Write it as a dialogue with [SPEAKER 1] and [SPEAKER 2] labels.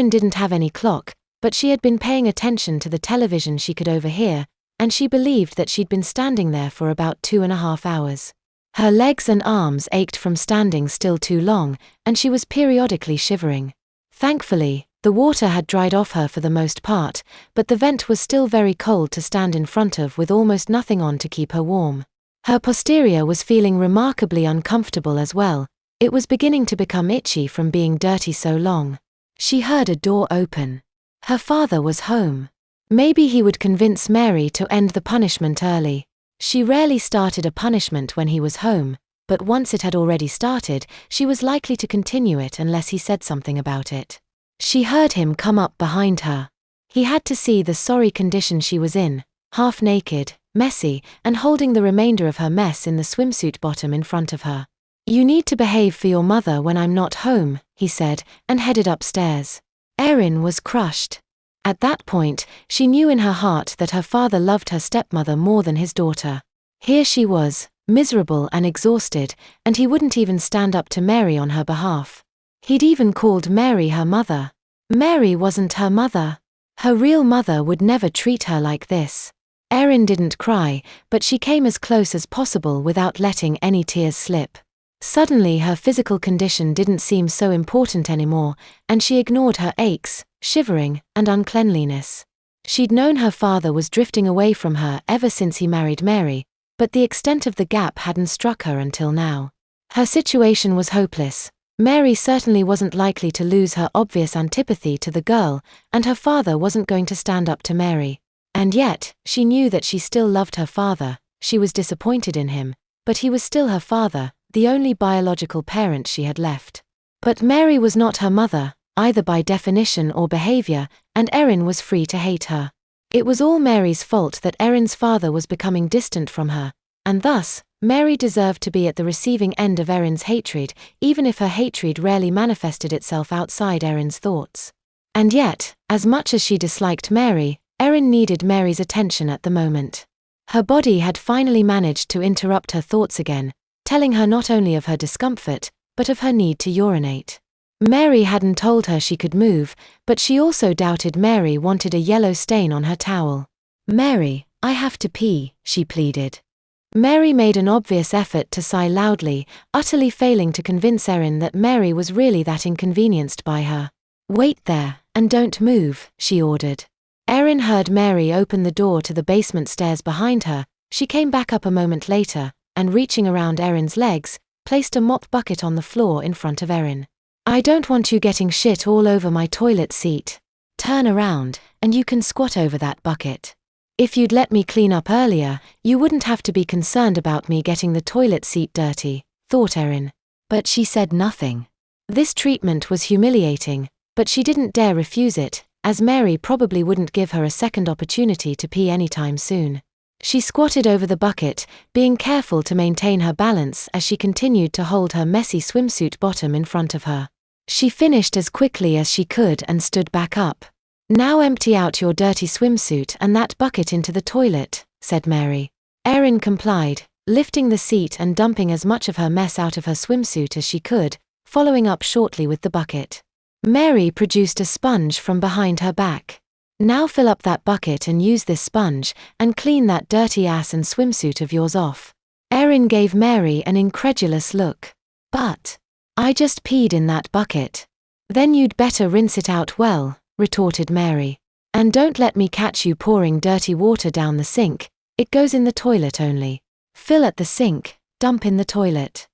[SPEAKER 1] Erin didn't have any clock, but she had been paying attention to the television she could overhear, and she believed that she'd been standing there for about 2.5 hours. Her legs and arms ached from standing still too long, and she was periodically shivering. Thankfully, the water had dried off her for the most part, but the vent was still very cold to stand in front of with almost nothing on to keep her warm. Her posterior was feeling remarkably uncomfortable as well. It was beginning to become itchy from being dirty so long. She heard a door open. Her father was home. Maybe he would convince Mary to end the punishment early. She rarely started a punishment when he was home, but once it had already started, she was likely to continue it unless he said something about it. She heard him come up behind her. He had to see the sorry condition she was in, half naked, messy, and holding the remainder of her mess in the swimsuit bottom in front of her. "You need to behave for your mother when I'm not home," he said, and headed upstairs. Erin was crushed. At that point, she knew in her heart that her father loved her stepmother more than his daughter. Here she was, miserable and exhausted, and he wouldn't even stand up to Mary on her behalf. He'd even called Mary her mother. Mary wasn't her mother. Her real mother would never treat her like this. Erin didn't cry, but she came as close as possible without letting any tears slip. Suddenly her physical condition didn't seem so important anymore, and she ignored her aches, shivering, and uncleanliness. She'd known her father was drifting away from her ever since he married Mary, but the extent of the gap hadn't struck her until now. Her situation was hopeless. Mary certainly wasn't likely to lose her obvious antipathy to the girl, and her father wasn't going to stand up to Mary. And yet, she knew that she still loved her father. She was disappointed in him, but he was still her father, the only biological parent she had left. But Mary was not her mother, either by definition or behavior, and Erin was free to hate her. It was all Mary's fault that Erin's father was becoming distant from her, and thus, Mary deserved to be at the receiving end of Erin's hatred, even if her hatred rarely manifested itself outside Erin's thoughts. And yet, as much as she disliked Mary, Erin needed Mary's attention at the moment. Her body had finally managed to interrupt her thoughts again, telling her not only of her discomfort, but of her need to urinate. Mary hadn't told her she could move, but she also doubted Mary wanted a yellow stain on her towel. "Mary, I have to pee," she pleaded. Mary made an obvious effort to sigh loudly, utterly failing to convince Erin that Mary was really that inconvenienced by her. "Wait there, and don't move," she ordered. Erin heard Mary open the door to the basement stairs behind her. She came back up a moment later, and reaching around Erin's legs, placed a mop bucket on the floor in front of Erin. "I don't want you getting shit all over my toilet seat. Turn around, and you can squat over that bucket. If you'd let me clean up earlier, you wouldn't have to be concerned about me getting the toilet seat dirty," thought Erin. But she said nothing. This treatment was humiliating, but she didn't dare refuse it, as Mary probably wouldn't give her a second opportunity to pee anytime soon. She squatted over the bucket, being careful to maintain her balance as she continued to hold her messy swimsuit bottom in front of her. She finished as quickly as she could and stood back up. "Now empty out your dirty swimsuit and that bucket into the toilet," said Mary. Erin complied, lifting the seat and dumping as much of her mess out of her swimsuit as she could, following up shortly with the bucket. Mary produced a sponge from behind her back. "Now fill up that bucket and use this sponge, and clean that dirty ass and swimsuit of yours off." Erin gave Mary an incredulous look. "But I just peed in that bucket." "Then you'd better rinse it out well," retorted Mary. "And don't let me catch you pouring dirty water down the sink. It goes in the toilet only. Fill at the sink, dump in the toilet."